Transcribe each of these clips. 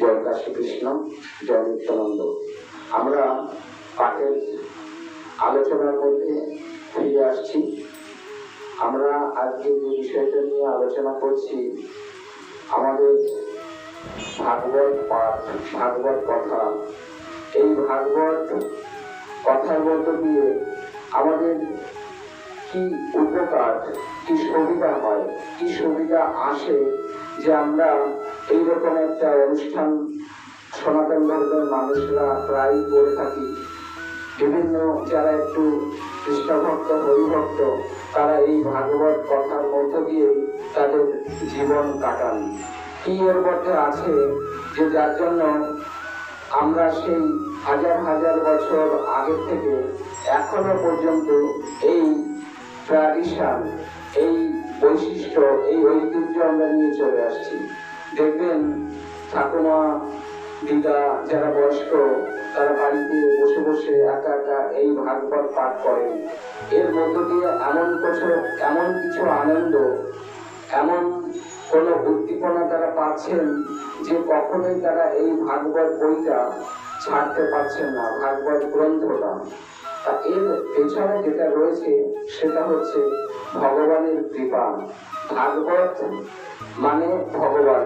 জয় কাশী কৃষ্ণ, জয় নিত্যানন্দ। আমরা পাঠের আলোচনার মধ্যে ফিরে আসছি। আমরা আজকে যে বিষয়টা নিয়ে আলোচনা করছি, আমাদের ভাগবত পাঠ, ভাগবত কথা। এই ভাগবত কথার মধ্য দিয়ে আমাদের কি উপকার, কি সুবিধা হয়, কি সুবিধা আসে যে আমরা এইরকম একটা অনুষ্ঠান সনাতন ধর্মের মানুষরা প্রায় করে থাকি। বিভিন্ন যারা একটু কৃষ্ণভক্ত, হরিভক্ত, তারা এই ভাগবত কথার মধ্য দিয়ে তাদের জীবন কাটান। কি এর মধ্যে আছে যে যার জন্য আমরা সেই হাজার হাজার বছর আগে থেকে এখনো পর্যন্ত এই ট্র্যাডিশন, এই বৈশিষ্ট্য, এই ঐতিহ্য আমরা নিয়ে চলে আসছি। দেখবেন ঠাকুমা, দিদা যারা বয়স্ক, তারা বাড়িতে বসে বসে একা একা এই ভাগবত পাঠ করেন। এর মধ্য দিয়ে এমন কিছু আনন্দ, এমন কোন উদ্দীপনা তারা পাচ্ছেন যে কখনোই তারা এই ভাগবত বইটা ছাড়তে পারছেন না, ভাগবত গ্রন্থটা। এর পেছনে যেটা রয়েছে সেটা হচ্ছে ভগবানের কৃপা। ভাগবত মানে ভগবান,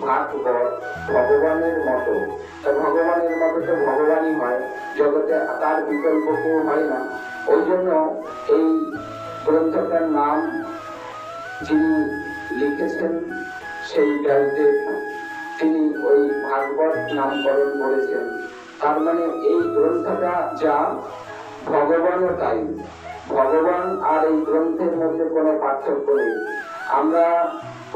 ভাগবত ভগবানের মতো। ভগবানের মতো তো ভগবানই হয়, জগতে তার বিকল্প কেউ হয় না। ওই জন্য এই গ্রন্থটার নাম যিনি লিখেছেন সেই ব্যাসদেব, তিনি ওই ভাগবত নামকরণ করেছেন। তার মানে এই গ্রন্থটা যা, ভগবানও তাই। ভগবান আর এই গ্রন্থের মধ্যে কোনো পার্থক্য নেই। আমরা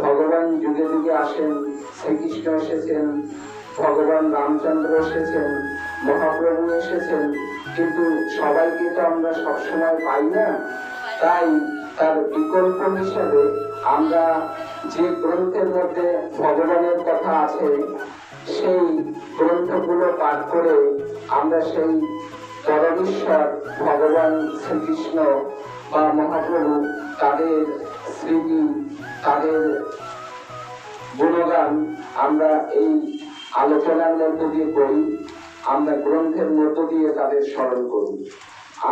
ভগবান যুগে যুগে আসেন, শ্রীকৃষ্ণ এসেছেন, ভগবান রামচন্দ্র এসেছেন, মহাপ্রভু এসেছেন, কিন্তু সবাইকে তো আমরা সবসময় পাই না। তাই তার বিকল্প হিসাবে আমরা যে গ্রন্থের মধ্যে ভগবানের কথা আছে সেই গ্রন্থগুলো পাঠ করে আমরা সেই পরমেশ্বর ভগবান শ্রীকৃষ্ণ বা মহাপ্রভু, তাদের স্মৃতি, তাদের গুণগান আমরা এই আলোচনার মধ্য দিয়ে করি, আমরা গ্রন্থের মধ্য দিয়ে তাদের স্মরণ করি।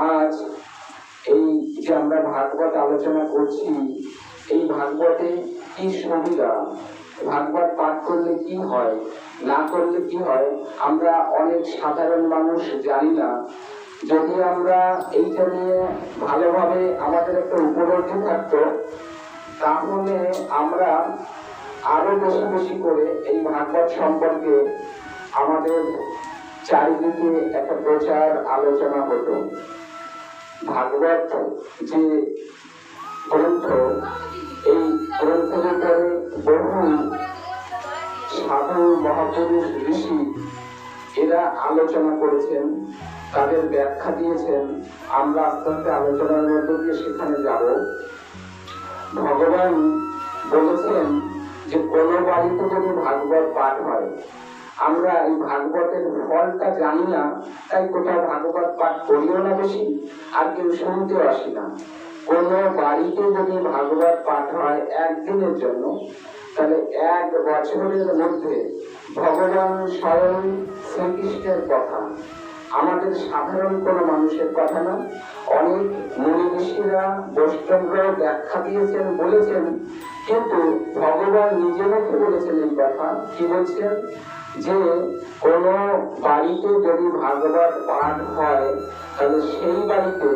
আজ এই যে আমরা ভাগবত আলোচনা করছি, এই ভাগবতে কি সুবিধা, ভাগবত পাঠ করলে কি হয়, না করলে কি হয়, আমরা অনেক সাধারণ মানুষ জানি না। যদি আমরা এইটা নিয়ে ভালোভাবে আমাদের একটা উপলব্ধি থাকতো, তাহলে আমরা আরো বেশি বেশি করে এই ভাগবত সম্পর্কে আমাদের চারিদিকে একটা প্রচার আলোচনা হতো। ভাগবত যে গ্রন্থ, এই গ্রন্থের উপরে বহু সাধু, মহাপুরুষ, ঋষি এরা আলোচনা করেছেন, তাদের ব্যাখ্যা দিয়েছেন। আমরা আস্তে আস্তে আলোচনার মধ্য দিয়ে সেখানে যাব। ভগবান বলেছেন যে কোনো বাড়িতে যদি ভাগবত পাঠ হয়, আমরা এই ভাগবতের ফলটা জানি না, তাই কোথাও ভাগবত পাঠ করিও না বেশি, আর কেউ শুনতেও আসি না। কোন বাড়িতে যদি ভাগবত পাঠ হয় একদিনের জন্য, তাহলে 1 বছরের মধ্যে ভগবান স্বয়ং শ্রীকৃষ্ণের কথা, আমাদের সাধারণ কোন মানুষের কথা না। অনেক মুনি ঋষিরা, বৈষ্ণবরা ব্যাখ্যা দিয়েছেন, বলেছেন, কিন্তু ভগবান নিজে মুখে বলেছেন এই কথা। কি বলছেন? যে কোন বাড়িতে যদি ভাগবত পাঠ হয়, তাহলে সেই বাড়িতে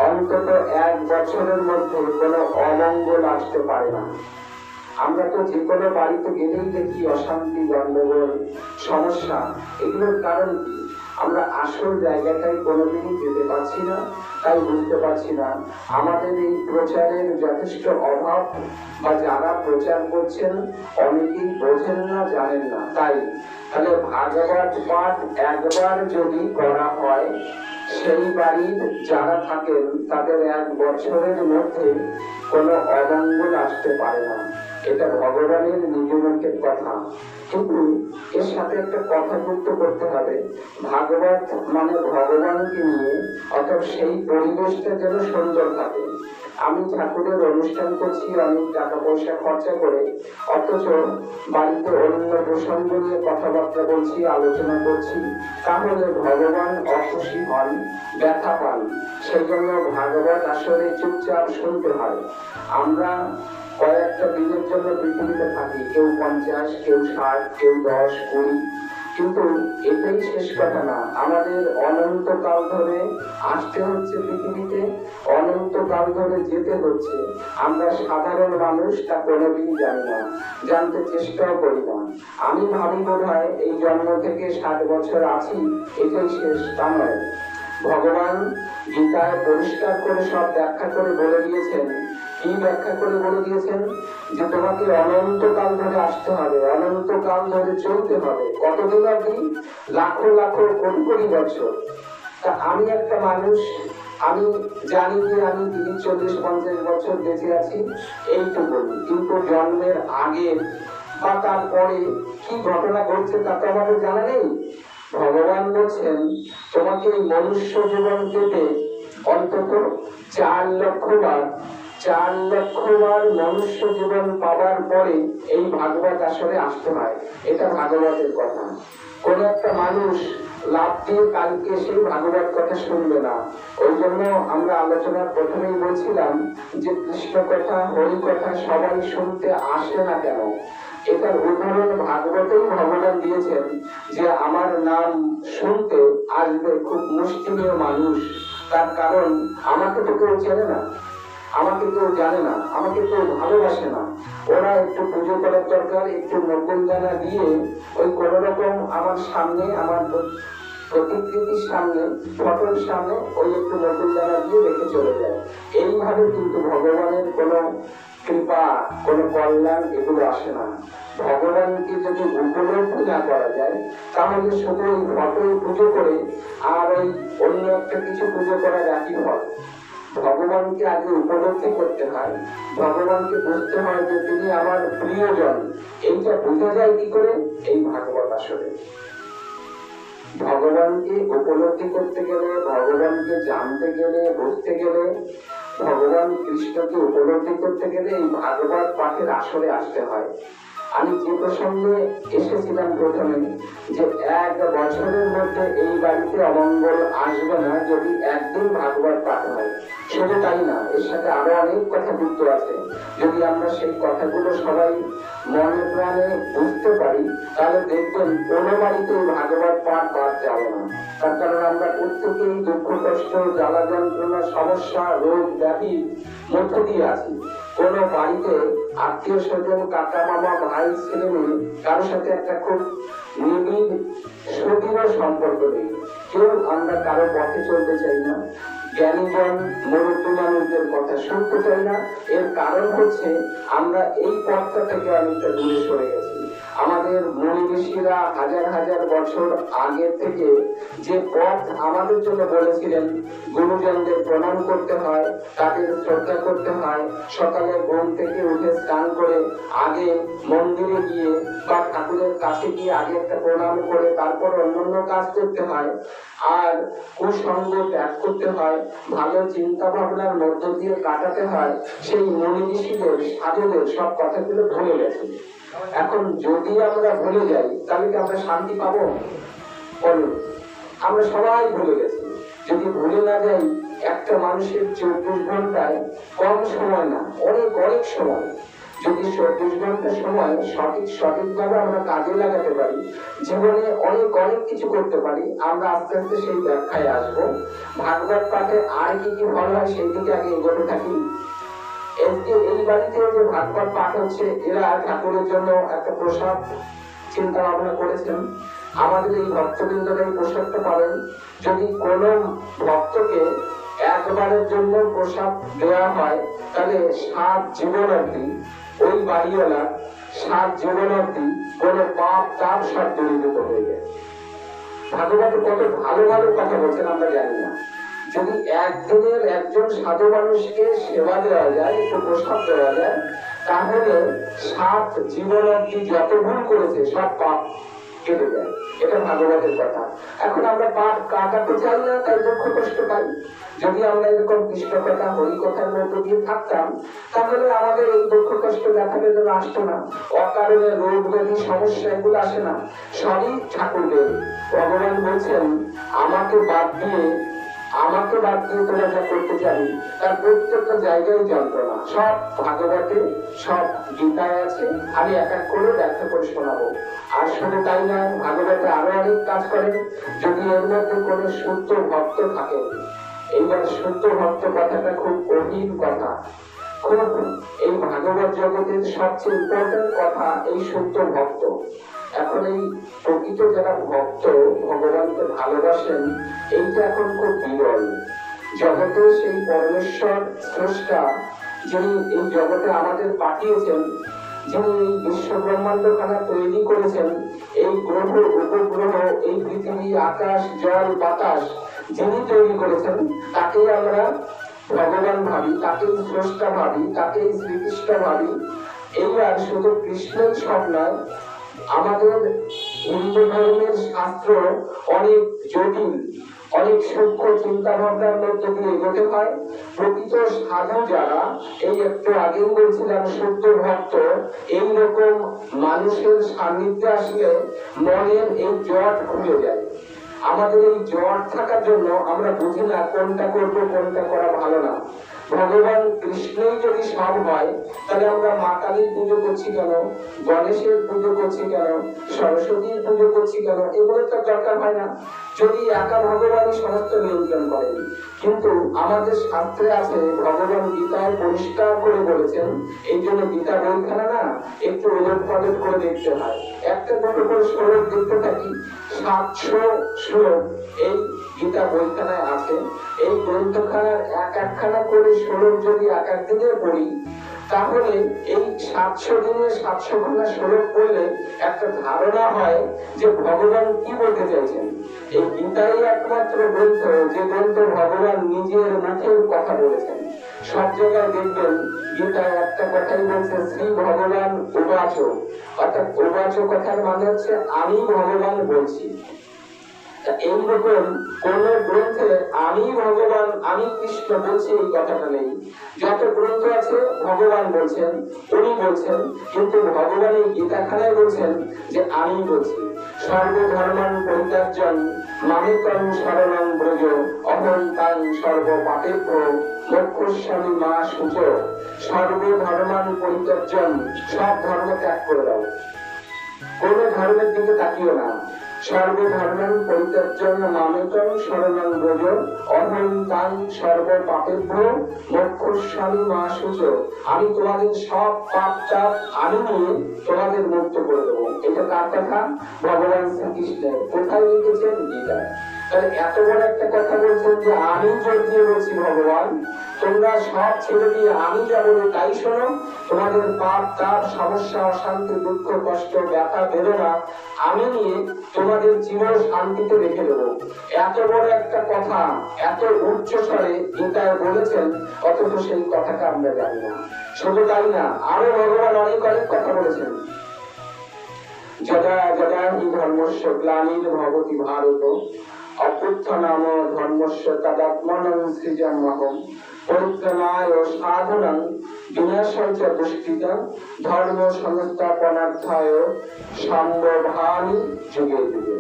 অন্তত 1 বছরের মধ্যে কোনো অমঙ্গল আসতে পারে না। আমরা তো যে কোনো বাড়িতে গেলেই দেখি অশান্তি, গন্ডগোল, সমস্যা। এগুলোর কারণ কি? আমরা আসল জায়গাটাই কোনোদিনই যেতে পারছি না, তাই বুঝতে পারছি না। আমাদের এই প্রচারের যথেষ্ট অভাব, বা যারা প্রচার করছেন অনেকেই বোঝেন না, জানেন না। তাহলে ভাগবত পাঠ একবার যদি করা হয়, সেই বাড়ির যারা থাকেন তাদের 1 বছরের মধ্যে কোনো অমঙ্গল আসতে পারে না। এটা ভগবানের নিজ মুখের কথা। কিন্তু এর সাথে একটা কথা যুক্ত করতে হবে। ভাগবত মানে ভগবানকে নিয়ে, অর্থাৎ সেই পরিবেশটা যেন সুন্দর থাকে। আমি ঠাকুরের অনুষ্ঠান করছি অনেক টাকা পয়সা খরচা করে, অথচ বাড়িতে অন্য প্রসঙ্গ নিয়ে কথাবার্তা বলছি, আলোচনা করছি, তাহলে ভগবান অখুশি হন, ব্যথা পান। সেই জন্য ভাগবত আসলে চুপচাপ শুনতে হয়। আমরা কয়েকটা দিনের জন্য পৃথিবীতে থাকি, কেউ 50, কেউ 60, কেউ 10, 20, কিন্তু এটাই শেষ কথা না। আমাদের অনন্তকাল ধরে আসতে হচ্ছে পৃথিবীতে, অনন্তকাল ধরে যেতে হচ্ছে। আমরা সাধারণ মানুষ তা কোনোদিন জানি না, জানতে চেষ্টাও করি না। আমি ভাবি বোধহয় এই জন্ম থেকে 60 বছর আছি, এটাই শেষ, তা নয়। ভগবান গীতায় পরিষ্কার করে সব ব্যাখ্যা করে বলে দিয়েছেন। কি ব্যাখ্যা করে বলে দিয়েছেন? যে তোমাকে অনন্তকাল ধরে আসতে হবে, অনন্তকাল ধরে চলতে হবে। কতদিন অবধি? লাখো লাখো কোটি কোটি বছর। তা আমি একটা মানুষ, আমি জানি যে আমি 30, 40, 50 বছর বেঁচে আছি, এইটুকু। কিন্তু জন্মের আগে বা তারপরে কি ঘটনা ঘটছে তা তো আমাদের জানা নেই। ভগবান বলছেন তোমাকে এই মনুষ্য জীবন পেতে অন্তত 4 লক্ষ বার মনুষ্য জীবন পাওয়ার পরে এই ভাগবত আসলে আসতে হয়। এটা ভাগবতের কথা। কোন একটা মানুষ লাভ দিয়ে কালকে সেই ভাগবত কথা শুনবে না। ওই জন্য আমরা আলোচনার প্রথমেই বলছিলাম যে কৃষ্ণ কথা, হরি কথা সবাই শুনতে আসে না কেন? এটার উদাহরণ ভাগবতেই ভগবান দিয়েছেন যে আমার নাম শুনতে আসবে খুব মুষ্টিমেয় মানুষ। তার কারণ আমাকে তো কেউ চেনে না, আমাকে কেউ জানে না, আমাকে কেউ ভালোবাসে না। ওরা একটু পুজো করার দরকার, একটু নকুলদানা দিয়ে ওই কোন রকম আমার সামনে, আমার প্রতিকৃতির সামনে, ফটোর সামনে ওই একটু নকুলদানা দিয়ে রেখে চলে যায়। এইভাবে কিন্তু ভগবানের কোন কৃপা, কোন কল্যাণ এগুলো আসে না। ভগবানকে যদি উপলব্ধি না করা যায়, তাহলে শুধু ওই ফটোই পুজো করে আর ওই অন্য একটা কিছু পুজো করার একই হয়। ভগবানকে আগে উপলব্ধি করতে হয়, ভগবানকে বুঝতে হয় যে তিনি আমার প্রিয়জন। এইটা বোঝা যায় কি করে? এই ভাগবত আসলে। ভগবানকে উপলব্ধি করতে গেলে, ভগবানকে জানতে গেলে, বুঝতে গেলে, ভগবান কৃষ্ণকে উপলব্ধি করতে গেলে এই ভাগবত পাঠের আসরে আসতে হয়। আমি যে প্রসঙ্গে এসেছিলাম প্রথমে, যে 1 বছরের মধ্যে এই বাড়িতে অমঙ্গল আসবে না যদি একদিন ভাগবত পাঠ হয়। শুধু তাই না, এর সাথে আরো অনেক কথা যুক্ত আছে। যদি আমরা সেই কথাগুলো সবাই মনে প্রাণে বুঝতে পারি, তাহলে দেখবেন কোনো বাড়িতে ভাগবত পাঠ বাদ যাবে না। তার কারণ আমরা প্রত্যেকেই দুঃখ কষ্ট, জ্বালা যন্ত্রণা, সমস্যা, রোগ ব্যাধির মধ্য দিয়ে আছি। কোন বাড়িতে আত্মীয় স্বজন, কাকা মামা, ভাই, ছেলে মেয়ে, কারোর সাথে একটা খুব নিবিড় সুদৃঢ় সম্পর্ক নেই। কেউ আমরা কারো পথে চলতে চাই না, জ্ঞানীজন মুরব্বী মানুষদের কথা শুনতে চাই না। এর কারণ হচ্ছে আমরা এই পথটা থেকে অনেকটা দূরে সরে গেছি। আমাদের মুনি ঋষিরা হাজার হাজার বছর আগে থেকে যে পথ আমাদের জন্য বলেছিলেন, গুরুজনদের প্রণাম করতে হয়, তাদের শ্রদ্ধা করতে হয়, সকালে ঘুম থেকে উঠে স্নান করে আগে মন্দিরে গিয়ে বা ঠাকুরের কাছে গিয়ে আগে একটা প্রণাম করে তারপর অন্যান্য কাজ করতে হয়, আর কুসঙ্গ ত্যাগ করতে হয়, ভালো চিন্তা ভাবনার মধ্য দিয়ে কাটাতে হয়, সেই মুনি ঋষিদের, সাধুদের সব কথাগুলো ভুলে গেছে। এখন যদি আমরা ভুলে যাই, তাহলে কি আমরা শান্তি পাবো? বলুন, আমরা সবাই ভুলে গেছি। যদি ভুলে না যাই, একটা মানুষের 24 ঘন্টায় কম সময় না, অনেক অনেক সময়। যদি 24 ঘন্টা সময় সঠিকভাবে আমরা কাজে লাগাতে পারি, জীবনে অনেক অনেক কিছু করতে পারি। আমরা আস্তে আস্তে সেই ব্যাখ্যায় আসবো। ভাগবত পাঠে আর কি কি ফল হয় সেই দিকে আগে এগোতে থাকি। এই বাড়িতে যে ভাগবত পাঠ হচ্ছে, এরা ঠাকুরের জন্য একটা প্রসাদ চিন্তা ভাবনা করেছেন। আমাদের এই ভক্তবৃন্দরা এই প্রসাদটা পাবেন। যদি কোন ভক্তকে একবারের জন্য প্রসাদ দেওয়া হয়, তাহলে 7 জীবন অবধি ওই বাড়িওয়ালা 7 জীবন অবধি কোন পাপ তাপ সব দূরীভূত হয়ে যায়। ভাগবত কত ভালো ভালো কথা বলছেন আমরা জানি না। যদি একদিনের একজন সাধু মানুষকে সেবা দেওয়া যায়, একটু প্রসাদ দেওয়া যায়, তাহলে 7 জীবন অবধি যত ভুল করেছে সব পাপ কেটে যায়। এটা ভাগবতের কথা। এখন আমরা পাপ কাটাতে চাই না, তাই দুঃখ কষ্ট পাই। যদি আমরা এরকম কৃষ্ণ কথা হরি কথার মধ্য দিয়ে থাকতাম, তাহলে আমাদের এই দুঃখ কষ্ট দেখা বেদনা আসতো না, অকারণে রোগ ব্যাধি সমস্যা এগুলো আসে না। সবই ঠাকুরদের। ভগবান বলছেন আমাকে বাদ দিয়ে তোরা যা করতে চাই তার প্রত্যেকটা জায়গায় যন্ত্রণা। সব ভাগবতে, সব গীতায় আছে। আমি এক এক করে ব্যাখ্যা করে শোনাবো। আর শুধু তাই নয়, ভাগবতে আরো অনেক কাজ করেন। যদি এর মধ্যে কোনো শুদ্ধ ভক্ত থাকে, এইবার শুদ্ধ ভক্ত কথাটা খুব গভীর কথা, খুব এই ভাগবত জগতের সবচেয়ে ইম্পর্টেন্ট কথা এই শুদ্ধ ভক্ত। এখন এই প্রকৃত যারা ভক্ত ভগবানকে ভালোবাসেন, এইটা এখন খুব বিরল। জগতে সেই পরমেশ্বর স্রষ্টা, যিনি এই জগতে আমাদের পাঠিয়েছেন, যিনি এই বিশ্ব ব্রহ্মাণ্ড খানা তৈরি করেছেন, এই গ্রহ উপগ্রহ, এই পৃথিবী, আকাশ, জল, বাতাস যিনি তৈরি করেছেন, তাকেই আমরা ভগবান ভাবি, তাকেই স্রষ্টা ভাবি, তাকেই শ্রীকৃষ্ণ ভাবি। এইবার শুধু কৃষ্ণই সব নয়, আমাদের হিন্দু ধর্মের শাস্ত্র অনেক জটিল, অনেক সূক্ষ্ম চিন্তা ভাবনার মধ্যে দিয়ে এগোতে হয়। প্রকৃত সাধু যারা, এই একটু আগেই বলছিলাম শুদ্ধ ভক্ত, এইরকম মানুষের সান্নিধ্যে আসলে মনের এই জট খুলে যায়। আমাদের এই জট থাকার জন্য আমরা বুঝি না কোনটা করবো, কোনটা করা ভালো না। ভগবান কৃষ্ণই যদি সব হয়, তাহলে আমরা মা কালীর পুজো করছি কেন, গণেশের পুজো করছি কেন, সরস্বতীর পুজো করছি কেন? এগুলো তো দরকার হয় না, যদি একা ভগবানই সমস্ত নিয়ন্ত্রণ করেন। কিন্তু আমাদের শাস্ত্রে আছে, ভগবান গীতায় পরিষ্কার করে বলেছেন, এই জন্য গীতা বইখানা না একটু ওলট পালট করে দেখতে হয়। একটা দুটো করে শ্লোক দেখতে থাকি, 700 শ্লোক এই গীতা বইখানায় আছে। এই গ্রন্থখানার এক একখানা করে শ্লোক যদি এক একদিনে পড়ি, তাহলে এই 700 দিনে 700 খানা শ্লোক পড়লে একটা ধারণা হয় যে ভগবান কি বলতে চাইছেন। এই গীতাই একমাত্র গ্রন্থ যে গ্রন্থ ভগবান নিজের মুখের কথা বলেছেন। সব জায়গায় দেখবেন গীতায় একটা কথাই বলছে, শ্রী ভগবান উবাচ, অর্থাৎ উবাচ কথার মানে হচ্ছে আমি ভগবান বলছি। এইরকম কোন গ্রন্থে আমি ভগবান, আমি কৃষ্ণ বলছি এই কথাটা নেই। যত গ্রন্থ আছে ভগবান বলছেন, উনি বলছেন, কিন্তু ভগবান এই গীতাখানায় বলছেন যে আমি বলছি। সর্বধর্মান পরিত্যাজ্যং মামেকং শরণং ব্রজ অহং তাং সর্ব পাপেভ্যো মোক্ষয়িষ্যামি মা শুচো। সর্বধর্মান পরিত্যাজ্যং, সব ধর্ম ত্যাগ করে দাও, কোন ধর্মের দিকে তাকিও না। সর্বধর্মং পরিত্যাজ্যং মামেকং শরণং ব্রজ অহং তাং সর্ব পাপেভ্যো মোক্ষয়িষ্যামি মা শুচো। আমি তোমাদের সব পাপ তাপ আমি নিয়ে তোমাদের মুক্ত করে দেবো। এটা কার কথা? ভগবান শ্রীকৃষ্ণের। কোথায় লিখেছেন? গীতায়। তাহলে এত বড় একটা কথা বলছেন যে আমি জোর দিয়ে বলছি ভগবান, তোমরা সব ছেড়ে দিয়ে আমি যা বলি তাই শোনো। তোমাদের পাপ তাপ সমস্যা অশান্তি দুঃখ কষ্ট ব্যথা বেদনা আমি নিয়ে তোমাদের জীবন শান্তিতে রেখে দেবো। এত বড় একটা কথা এত উচ্চ স্বরে গীতায় বলেছেন, অথচ সেই কথাটা আমরা জানি না। শুধু তাই না, আরো ভগবান অনেক অনেক কথা বলেছেন। যদা যদা হি ধর্মস্য গ্লানির ভবতি ভারত অভ্যুত্থানাম ধর্মস্য তদাত্মনং সৃজাম্যহম পরিত্রাণায় সাধনাং বিনাশায় চ দুষ্কৃতং ধর্ম সংস্থাপনার্থায় সম্ভবামি যুগে যুগে।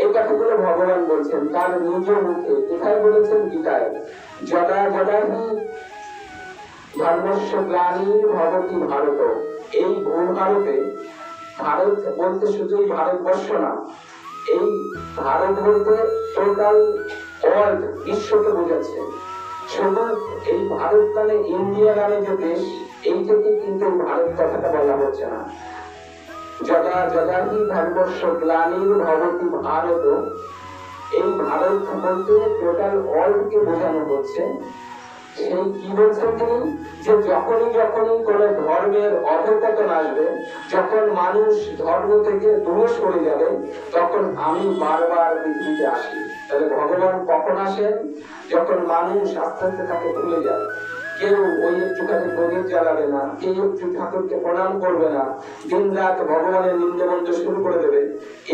এই কথাগুলো ভগবান বলছেন তার নিজ মুখে। কোথায় বলেছেন? গীতায়। যদা যদা হি ধর্মস্য গ্লানির ভবতি ভারত, এই ভূভারতে, ভারত বলতে শুধু ভারতবর্ষ না, এই ভারত বলতে টোটাল ওয়ার্ল্ড, বিশ্বকে বোঝাচ্ছে। শুধু এই ভারত মানে ইন্ডিয়া নামে যে দেশ, এই থেকে কিন্তু ভারত কথাটা বলা হচ্ছে না। যদা যদা হি ধর্মস্য গ্লানির ভবতি ভারত, এই ভারত বলতে টোটাল ওয়ার্ল্ডকে বোঝানো হচ্ছে। সেই কি বলছেন তিনি? যে যখনই যখনই কোন ধর্মের অধঃপতন আসবে, যখন মানুষ ধর্ম থেকে দূরে সরে যাবে, তখন আমি বারবার পৃথিবীতে আসি। তাহলে ভগবান কখন আসেন? যখন মানুষ আস্তে আস্তে তাকে ভুলে যায়। কেউ ওই একটুখানি প্রদীপ জ্বালাবে না, কেউ একটু ঠাকুরকে প্রণাম করবে না, দিন রাত ভগবানের নিন্দবন্ধ শুরু করে দেবে।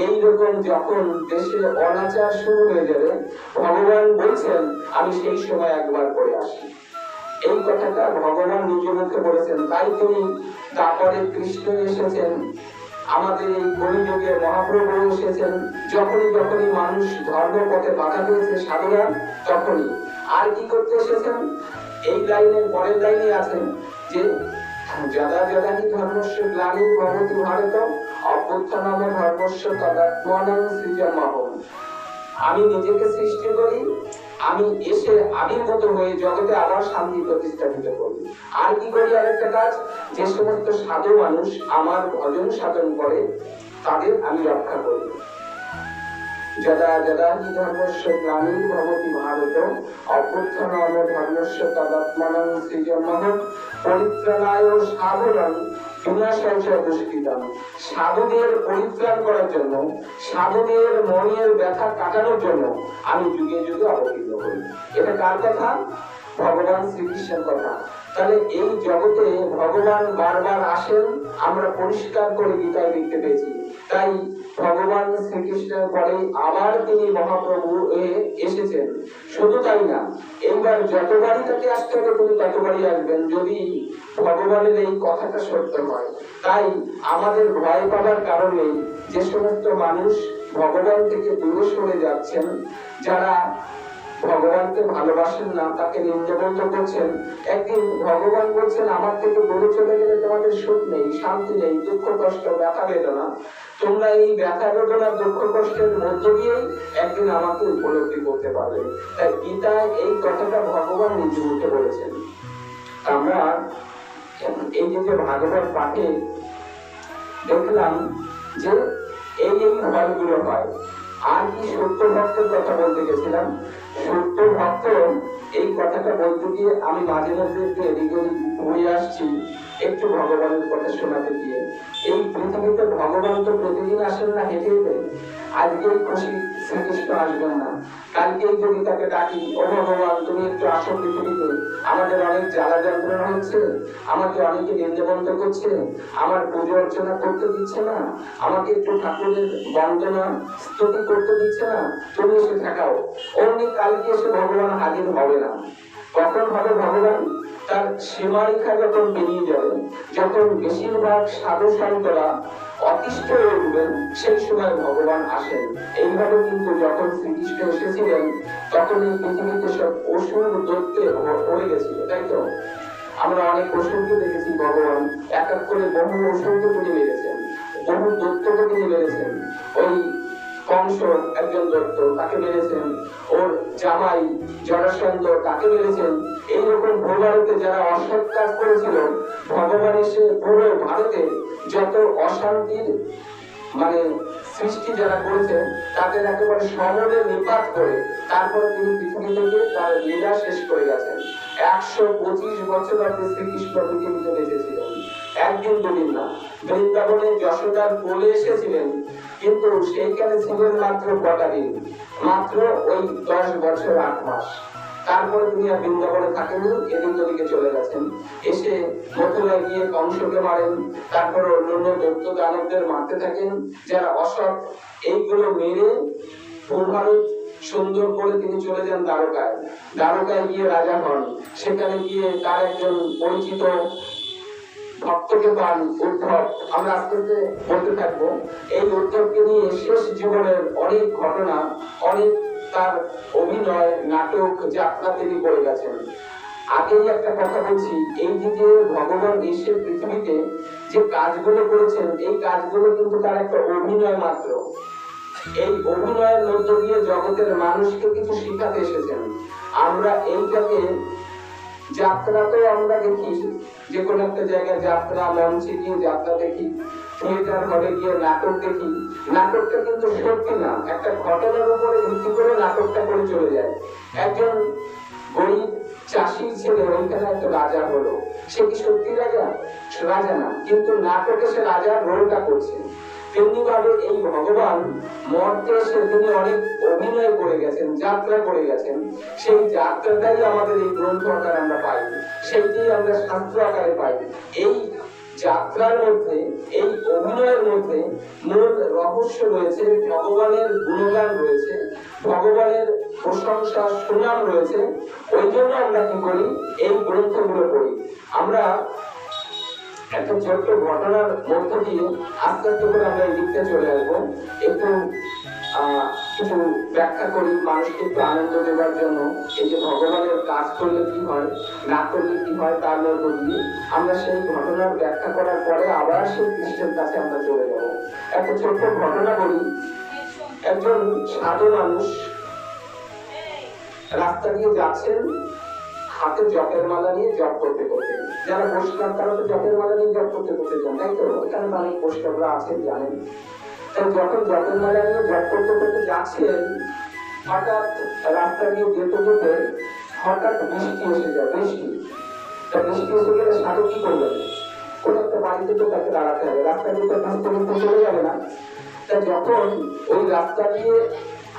এইরকম যখন দেশে অনাচার শুরু হয়ে যাবে, ভগবান বলছেন আমি সেই সময় একবার করে আসি। এই কথাটা ভগবান নিজ মুখে বলেছেন। তাই তিনি তারপরে কৃষ্ণ এসেছেন, আমাদের এই কলিযুগে মহাপ্রভু এসেছেন। যখনই মানুষ ধর্ম পথে বাধা পেয়েছে সাধুরা, তখনই আর কি করতে এসেছেন? এই লাইনের পরের লাইনে আছেন যে যদা যদা হি ধর্মস্য গ্লানির্ভবতি ভারত অভ্যুত্থানম ধর্মস্য তদাত্মানং সৃজাম্যহম। আমি নিজেকে সৃষ্টি করি, আমি এসে আবির্ভূত হয়ে জগতে আবার শান্তি প্রতিষ্ঠাপিত করি। আর কি করি? আরেকটা কাজ, যে সমস্ত সাধু মানুষ আমার ভজন সাধন করে তাদের আমি রক্ষা করি। যদা যদা হি ধর্মস্য গ্লানির্ভবতি ভারত অভ্যুত্থানম ধর্মস্য তদাত্মানং সৃজাম্যহম পরিত্রাণায় সাধনাং বিনাশায় চ দুষ্কৃতাম। সাধুদের পরিত্রাণ করার জন্য, সাধুদের মনের ব্যথা কাটানোর জন্য আমি যুগে যুগে অবতীর্ণ হই। এটা কার কথা? ভগবান শ্রীকৃষ্ণের কথা। তাহলে এই জগতে ভগবান বারবার আসেন, আমরা পরিষ্কার করে গীতায় দেখতে পেয়েছি। তাই ভগবান শ্রীকৃষ্ণের পরে আবার তিনি মহাপ্রভু এসেছেন। শুধু তাই না, এইবার যতবারই তাকে আসতে হবে তিনি ততবারই আসবেন, যদি ভগবানের এই কথাটা সত্য হয়। তাই আমাদের ভয় পাবার কারণ নেই। যে সমস্ত মানুষ ভগবান থেকে দূরে সরে যাচ্ছেন, যারা ভগবানকে ভালোবাসেন না, তাকে নিন্দবন্ধ করছেন, একদিন ভগবান বলছেন আমার থেকে দূরে চলে গেলে তোমাদের সুখ নেই, শান্তি নেই, দুঃখ কষ্ট, ব্যথা বেদনা, তোমরা এই ব্যথা বেদনা দুঃখ কষ্টের মধ্য দিয়েই একদিন আমাকে উপলব্ধি করতে পারবে। তাই গীতায় এই কথাটা ভগবান নিজ মুখে বলেছেন। আমরা এই যে ভাগবত পাঠে দেখলাম যে এই ফলগুলো হয়। আর কি সত্য ভক্তের কথা বলতে গেছিলাম। সত্য ভক্ত এই কথাটা বলতে গিয়ে আমি মাঝে মধ্যে একটু এদিকে ঘুরে আসছি, একটু ভগবানের কথা শোনাতে গিয়ে। এই পৃথিবীতে ভগবান তো প্রতিদিন আসেন না হেঁটে হেঁটে। আজকেই খুশি শ্রীকৃষ্ণ আসবেন না, কালকেই যদি তাকে ডাকি, ও ভগবান তুমি একটু আসো পৃথিবীতে, আমাদের অনেক জ্বালা যন্ত্রণা হচ্ছে, আমাকে অনেকে নিন্দবন্ধ করছে, আমার পুজো অর্চনা করতে দিচ্ছে না, আমাকে একটু ঠাকুরের বন্দনা স্তুতি করতে দিচ্ছে না, তুমি এসে ঠেকাও। অমনি কালকে এসে ভগবান হাজির হবে না। কখন হবে ভগবান? তার সীমারেখা যখন বেরিয়ে যাবে, যখন বেশিরভাগ সাধু সন্তরা অতিষ্ঠ হয়ে উঠবেন, সেই সময় ভগবান আসেন। এইভাবে কিন্তু যখন শ্রীকৃষ্ণ এসেছিলেন তখন এই পৃথিবীতে সব অসুর দৈত্যে পড়ে গেছিল, তাই তো? আমরা অনেক অসুরকে দেখেছি, ভগবান এক এক করে বহু অসুরকে তিনি মেরেছেন, বহু দৈত্যকে তিনি মেরেছেন। ওই কংস একজন দৈত্য, তাকে মেরেছেন। ওর জামাই জরাসন্ধ, তাকে মেরেছেন। এইরকম ভূভারতে যারা অসৎ কাজ করেছিল, ভগবান এসে পুরো ভারতে যত অশান্তির সৃষ্টি যারা করেছেন তাদের একেবারে সমরে নিপাত করে তারপর তিনি পৃথিবী থেকে তার লীলা শেষ করে গেছেন। 125 বছর আগে শ্রীকৃষ্ণ পৃথিবীতে বেঁচেছিলেন, একদিন দুদিন না। বৃন্দাবনে যশোদার কোলে এসেছিলেন, কিন্তু সেইখানে ছিলেন মাত্র কটা দিন, মাত্র ওই 10 বছর 8 মাস। তারপরে তিনি আর বৃন্দাবনে থাকেননি, এদিক ওদিকে চলে গেছেন। এসে মথুরায় গিয়ে কংসকে মারেন, তারপর অন্যান্য দৈত্য দানবদের মারতে থাকেন যারা অসৎ। এইগুলো মেরে ভারত সুন্দর করে তিনি চলে যান দ্বারকায়। দ্বারকায় গিয়ে রাজা হন। সেখানে গিয়ে তার একজন পরিচিত ভক্তকে পান, উদ্ধব। আমরা আস্তে আস্তে বলতে থাকবো। এই উদ্ধবকে নিয়ে শেষ জীবনের অনেক ঘটনা, অনেক তার অভিনয়, নাটক, যাত্রা তিনি করে গেছেন। আগেই একটা কথা বলছি, এই যে ভগবান এসে পৃথিবীতে যে কাজগুলো করেছেন, এই কাজগুলো কিন্তু তার একটা অভিনয় মাত্র। এই অভিনয়ের মধ্য দিয়ে জগতের মানুষকে কিছু শিখাতে এসেছেন। আমরা এইটাকে যাত্রাতেও আমরা দেখি, যে কোনো একটা জায়গায় যাত্রা, মঞ্চে গিয়ে যাত্রা দেখি, থিয়েটার হলে গিয়ে নাটক দেখি। নাটকটা কিন্তু সত্যি না, একটা ঘটনার উপরে ভিত্তি করে নাটকটা করে চলে যায়। একজন গরিব চাষির ছেলে ওইখানে একটা রাজা হলো, সে কি সত্যি রাজা? রাজা না, কিন্তু নাটকে সে রাজার রোলটা করছে। তেমনি ভাবে এই ভগবান মর্তে এসে তিনি অনেক অভিনয় করে গেছেন, যাত্রা করে গেছেন। সেই যাত্রাটাই আমাদের এই গ্রন্থ আকারে আমরা পাই, সেইটাই আমরা শাস্ত্র আকারে পাই। এই যাত্রার মধ্যে, এই অভিনয়ের মধ্যে মূল রহস্য রয়েছে, ভগবানের গুণগান রয়েছে, ভগবানের প্রশংসা সুনাম রয়েছে। ওই জন্য আমরা কি করি, এই গ্রন্থগুলো পড়ি। আমরা একটা ছোট্ট ঘটনার মধ্য দিয়ে আস্তে আস্তে করে আমরা এই দিকটা চলে আসবো। একটু কিছু ব্যাখ্যা করি মানুষকে একটু আনন্দ দেওয়ার জন্য। এই যে ভগবানের কাজ করলে কি হয়, না করলে কি হয়, তার মধ্য দিয়ে আমরা সেই ঘটনার ব্যাখ্যা করার পরে আবার সেই কৃষ্ণের কাছে আমরা চলে যাব। একটা ছোট্ট ঘটনা বলি। একজন সাধু মানুষ রাস্তা দিয়ে যাচ্ছেন, হাতে জপের মালা নিয়ে জপ করতে করতে। যারা বৈষ্ণব তারা তো জপের মালা নিয়ে জপ করতে করতে যান, তাই তো? এখানে অনেক বৈষ্ণবরা আছেন, জানেন। যখন জপের মালা নিয়ে জপ করতে করতে যাচ্ছেন, হঠাৎ রাস্তা দিয়ে যেতে যেতে হঠাৎ বৃষ্টি এসে যায়। বৃষ্টি এসে গেলে সাধু কি করবেন? কোন একটা বাড়িতে তো তাকে দাঁড়াতে হবে, রাস্তা দিয়ে তো ভাঙতে চলে যাবে না। তা যখন ওই রাস্তা দিয়ে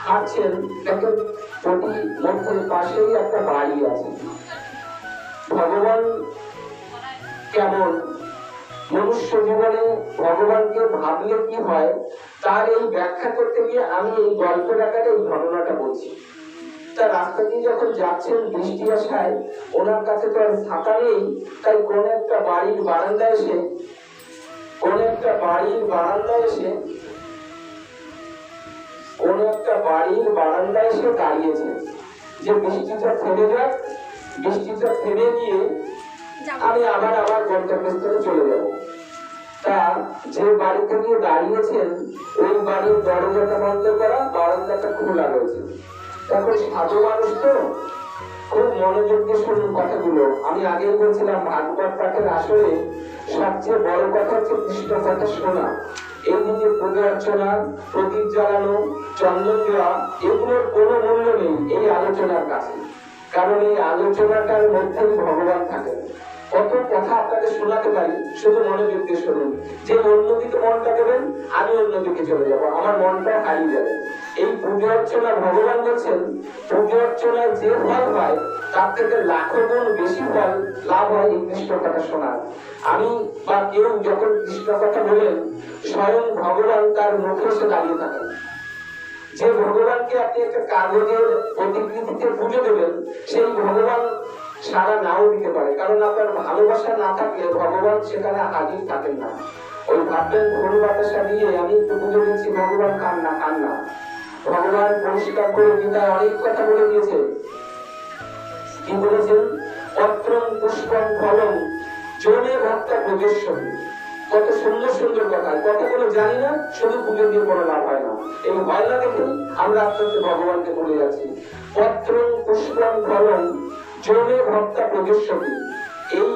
হাঁটছেন, দেখেন প্রতি মধ্যে পাশেই একটা বাড়ি আছে। ভগবান কেমন, মনুষ্য জীবনে ভগবানকে ভাবলে কি হয়, তার এই ব্যাখ্যা করতে গিয়ে আমি এই গল্পের আকারে এই ঘটনাটা বলছি। তা রাস্তা দিয়ে যখন যাচ্ছেন, বৃষ্টি আসায় ওনার কাছে তো আর ছাতা নেই, তাই কোন একটা বাড়ির বারান্দায় এসে দাঁড়িয়েছে যে বৃষ্টিটা থেমে যাক, বৃষ্টিটা থেমে গিয়ে আমি আবার গন্তব্যস্থলে চলে যাব। তা যে বাড়িতে গিয়ে দাঁড়িয়েছেন, ওই বাড়ির দরজাটা বন্ধ করা, বারান্দাটা খোলা রয়েছে। এখন সাধু মানুষ তো খুব মনোযোগ দিয়ে শুনুন কথাগুলো। আমি আগেই বলছিলাম ভাগবত পাঠের আসলে সবচেয়ে বড় কথা হচ্ছে কৃষ্ণ কথা শোনা। এই যে পূজা অর্চনা, প্রদীপ জ্বালানো, চন্দন দেওয়া, এগুলোর কোনো মূল্য নেই এই আলোচনার কাছে। কারণ এই আলোচনাটার মধ্যেই ভগবান থাকেন। কত কথা আপনাকে শোনাতে পারি, শুধু মনোযোগ দিয়ে শুনুন। যে অন্যদিকে মনটা দেবেন, আমি অন্যদিকে চলে যাব, আমার মনটা হারিয়ে যাবে। এই পূজা অর্চনা ভগবান বলছেন, পূজা অর্চনায় যে ফল হয় তার থেকে লাখো গুণ বেশি ফল লাভ হয় এই কৃষ্ণ কথা শোনার। আমি বা কেউ যখন কৃষ্ণ কথা বলেন, স্বয়ং ভগবান তার মুখে এসে দাঁড়িয়ে থাকেন। যে ভগবানকে আপনি একটা কাগজের প্রতিকৃতিতে পুজো দেবেন, সেই ভগবান সারা নাও দিতে পারে। কারণ আপনার ভালোবাসা না থাকলে ভগবান সেখানে হাজির থাকেন না। ওই ভাববেন ফুল বাতাসা দিয়ে আমি একটু পুজো দিচ্ছি, ভগবান খান না। ভগবান পরিষ্কার করে গীতায় অনেক কথা বলে দিয়েছে। কি বলেছেন? পত্রং পুষ্পং ফলং জনে ভক্তা প্রবেশ্যতি। কত সুন্দর সুন্দর কথা, কথাগুলো জানি না, শুধু পুজো দিয়ে কোনো লাভ হয় না। এই হয় না দেখুন, আমরা আস্তে আস্তে ভগবানকে বলে যাচ্ছি। পত্রং পুষ্পং ফলং জনে ভক্তা প্রবেশ্যতি। এই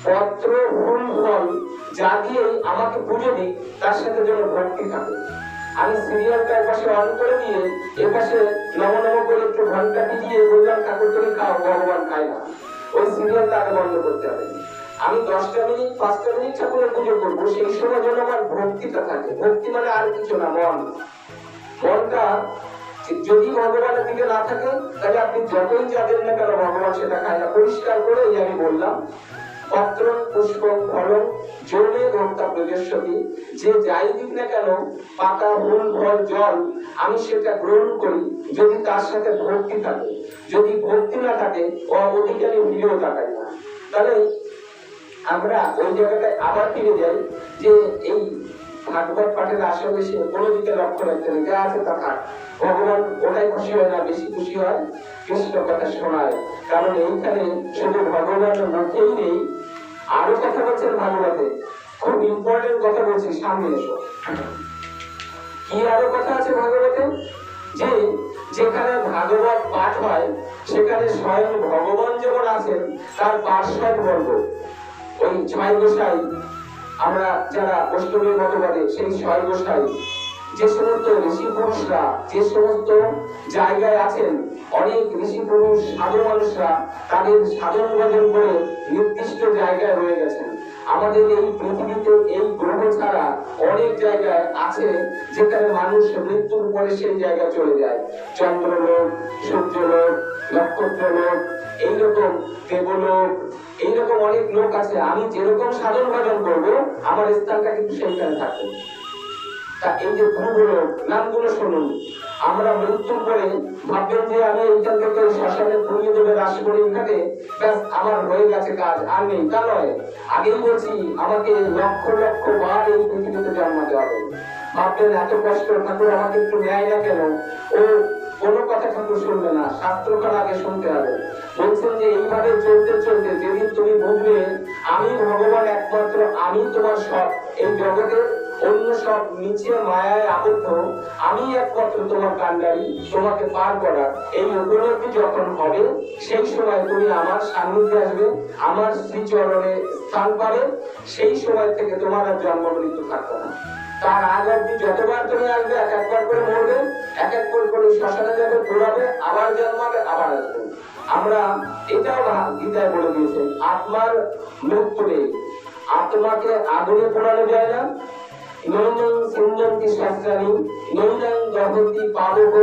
পত্র, ফুল, ফল যা দিয়ে আমাকে পুজো দিই, তার সাথে যেন ভক্তি থাকে। আমি সিরিয়ালটা পাশে অন করে দিয়ে এপাশে নম করে একটু ঘন্টা দিয়ে বললাম ঠাকুর তুমি খাও, ভগবান খায় না। ওই সিরিয়ালটা আগে বন্ধ করতে হবে। আমি 10টা মিনিট 5টা মিনিট ঠাকুরের পুজো করবো, সেই সময় যেন আমার ভক্তিটা থাকে। ভক্তি মানে আর কিছু না, মনটা যদি ভগবানের দিকে না থাকে, তাহলে আপনি যতই যাবেন না কেন ভগবান সেটা খায় না। পরিষ্কার করে আমি বললাম, পত্র পুষ্পং ফলং জনে ভক্তা প্রবেশ্যতি। যে যাই দিক না কেন, পাতা, ফুল, ফল, জল, আমি সেটা গ্রহণ করি যদি তার সাথে ভক্তি থাকে। যদি ভক্তি না থাকে, ওদিকে আমি ফিরেও তাকাই না। তাহলে আমরা ওই জায়গাটায় আবার ফিরে যাই যে এই ভাগবত পাঠের আশেপাশে কোনো দিকে লক্ষ্য রাখতে হবে, যা আছে তা থাক। ভগবান ওটাই খুশি হয় না, বেশি খুশি হয় কৃষ্ণ কথা শোনায়। কারণ এইখানে শুধু ভগবানের মুখেই নেই, আরো কথা বলছেন ভাগবতে। খুব ইম্পর্টেন্ট কথা বলছি, সামনে এসো। কি আরো কথা আছে ভাগবতে? যে যেখানে ভাগবত পাঠ হয় সেখানে স্বয়ং ভগবান যেমন আছেন, তার পার্শ্বদ বর্গ, ওই 6 গোসাই, আমরা যারা বৈষ্ণবের মতবাদে সেই 6 গোসাই, যে সমস্ত ঋষি পুরুষরা যে সমস্ত জায়গায় আছেন, অনেক ঋষি পুরুষ সাধু মানুষরা তাদের সাধন ভজন করে নির্দিষ্ট জায়গায় রয়ে গেছেন। আমাদের এই পৃথিবীতে এই গ্রহ ছাড়া অনেক জায়গায় আছে যেখানে মানুষ মৃত্যুর পরে সেই জায়গায় চলে যায়। চন্দ্রলোক, সূর্যলোক, নক্ষত্রলোক, এইরকম দেবলোক, এইরকম অনেক লোক আছে। আমি যেরকম সাধন ভজন করবো আমার স্থানটা কিন্তু সেইখানে থাকবে। তা এই যে ধ্রুবলোক, নামগুলো শুনুন। আমরা মৃত্যুর পরে ভাববেন যে আমি এইখান থেকে শ্মশানে পুড়িয়ে দেবে রাশ করে এখানে, ব্যাস আমার হয়ে গেছে কাজ, আর নেই। তা নয়, আগেই বলছি আমাকে লক্ষ লক্ষ বার এই পৃথিবীতে জন্মাতে হবে। ভাববেন এত কষ্ট, ঠাকুর আমাকে একটু নেয় না কেন? ও কোনো কথা ঠাকুর শুনবে না, শাস্ত্রখান আগে শুনতে হবে। বলছেন যে এইভাবে চলতে চলতে যেদিন তুমি বুঝবে আমি ভগবান একমাত্র, আমি তোমার সব, এই জগতের অন্য সব নিচে মায়ায় আবদ্ধ, আমি একমাত্র তোমার কান্ডারি, তোমাকে পার করার এই উপলব্ধি যখন হবে, সেই সময় তুমি আমার সান্নিধ্যে আসবে, আমার শ্রীচরণে স্থান পাবে। সেই সময় থেকে তোমার আর জন্ম মৃত্যু থাকবে না। তার আগ অব্দি যতবার তুমি আসবে, এক একবার করে মরবে, এক একবার করে শ্মশানে যাবে, ঘোরাবে, আবার জন্মাবে, আবার আসবে। আমরা এটাও গীতায় বলে দিয়েছেন, আত্মার মৃত্যু নেই। আত্মাকে আগুনে পোড়ানো যায় না। নৈনং সিঞ্জন্তি শাস্ত্রাণি নৈনং দহন্তি পাবক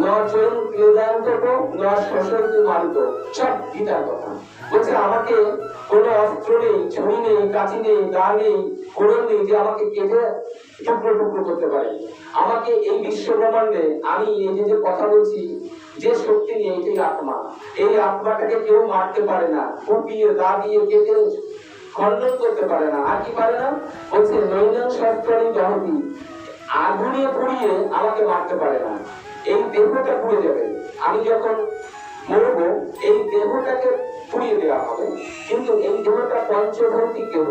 ন চৈন ক্লেদান্তক ন শোষন্তি মারুত। সব গীতার কথা বলছে। আমাকে কোনো অস্ত্র নেই, ছুরি নেই, কাঁচি নেই, দা নেই, কোড়ন নেই যে আমাকে কেটে টুকরো টুকরো করতে পারে। আমাকে এই বিশ্ব ব্রহ্মাণ্ডে আমি এই যে কথা বলছি, যে শক্তি নিয়ে, এটাই আত্মা। এই আত্মাটাকে কেউ মারতে পারে না, কুপিয়ে দা দিয়ে কেটে খণ্ডন করতে পারে না। আর কি পারে না? বলছে নৈনং শাস্ত্রাণি দহতি, আগুনে পুড়িয়ে আমাকে মারতে পারে না। এই দেহটা পুড়ে যাবে, আমি যখন মরবো এই দেহটাকে পুড়িয়ে দেওয়া হবে, কিন্তু এই দেহটা পঞ্চভৌতিক দেহ।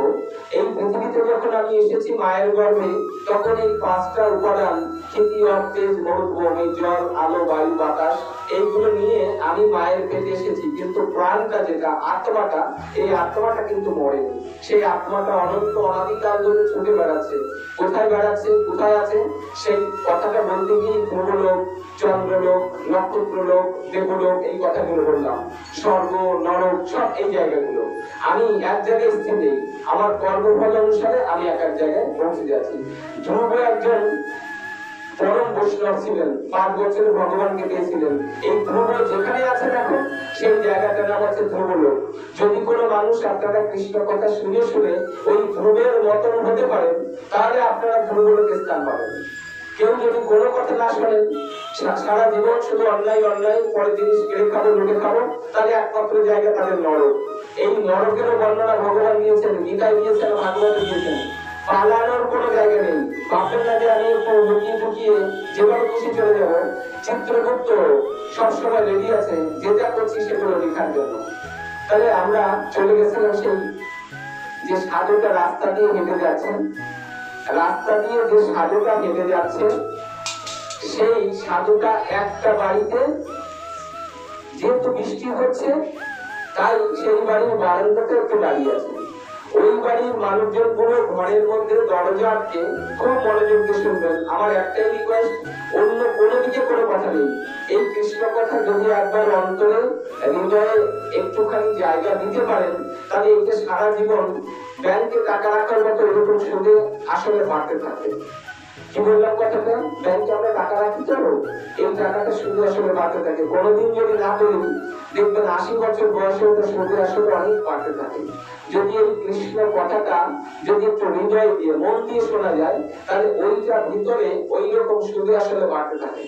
এই পৃথিবীতে যখন আমি এসেছি মায়ের গর্ভে, তখন এই পাঁচটা উপাদান, ক্ষিতি, তেজ, মরুদ, ভূমি, জল, আলো, বায়ু, বাতাস, এইগুলো নিয়ে আমি মায়ের পেটে এসেছি। কিন্তু প্রাণটা যেটা, আত্মাটা, এই আত্মাটা কিন্তু মরেনি। সেই আত্মাটা অনন্ত অনাদিকাল ধরে ছুটে বেড়াচ্ছে। কোথায় বেড়াচ্ছে, কোথায় আছে, সেই কথাটা বলতে গিয়ে ধ্রুবলোক, চন্দ্রলোক, নক্ষত্রলোক, দেবলোক, এই কথাগুলো বললাম। স্বর্গ, নরক, সব এই জায়গাগুলো। আমি এক জায়গায় স্থির নেই, আমার কর্মফল অনুসারে আমি এক এক জায়গায় পৌঁছে যাচ্ছি। ধ্রুব একজন পরম বৈষ্ণব ছিলেন, 5 বছরে ভগবানকে পেয়েছিলেন। এই ধ্রুব যেখানে আছেন এখন, সেই জায়গাটার নাম আছে ধ্রুবলোক। যদি কোনো মানুষ আপনারা কৃষ্ণ কথা শুনে শুনে ওই ধ্রুবের মতন হতে পারেন, তাহলে আপনারা ধ্রুবলোকে স্থান পাবেন। কেউ যদি কোনো কথা না শোনেন, সারা জীবন শুধু অন্যায় অন্যায়, পরে জিনিস কেড়ে খাবো, লুটে খাবো, তাহলে একমাত্র জায়গা তাদের নরক। এই নরকেরও বর্ণনা ভগবান দিয়েছেন, গীতায় দিয়েছেন, ভাগবতে দিয়েছেন। পালানোর কোনো জায়গা নেই। ভাববেন না যে আমি একটু লুকিয়ে লুকিয়ে যেভাবে খুশি চলে যাবো। চিত্রগুপ্ত সবসময় রেডি আছে, যেটা করছি সেগুলো লেখার জন্য। তাহলে আমরা চলে গেছিলাম সেই যে সাধুটা রাস্তা দিয়ে হেঁটে যাচ্ছেন, রাস্তা দিয়ে যে সাধুটা হেঁটে যাচ্ছে, সেই সাধুটা একটা বাড়িতে, যেহেতু বৃষ্টি হচ্ছে তাই সেই বাড়ির বারান্দাতে একটু দাঁড়িয়ে আছে। ওই বাড়ির মানুষজন পুরো ঘরের মধ্যে দরজা আটকে খুব মনোযোগ দিয়ে শুনবেন। আমার একটাই রিকোয়েস্ট, অন্য কোনো দিকে কোনো কথা নেই। এই কৃষ্ণ কথা যদি একবার অন্তরে, হৃদয়ে একটুখানি জায়গা দিতে পারেন, তাহলে এইটা সারা জীবন ব্যাংকে টাকা রাখার মতো এরকম সুদে আসলে বাড়তে থাকে। কি বললাম কথাটা? ব্যাংকে আমরা টাকা রাখি তো, এই টাকাটা সুদে আসলে বাড়তে থাকে। কোনোদিন যদি না করি, দেখবেন 80 বছর বয়সে ওটা সুদে আসলে অনেক বাড়তে থাকে। যদি এই কৃষ্ণ কথাটা যদি একটু হৃদয় দিয়ে, মন দিয়ে শোনা যায়, তাহলে ওইটা ভিতরে ওই রকম সুদে আসলে বাড়তে থাকে।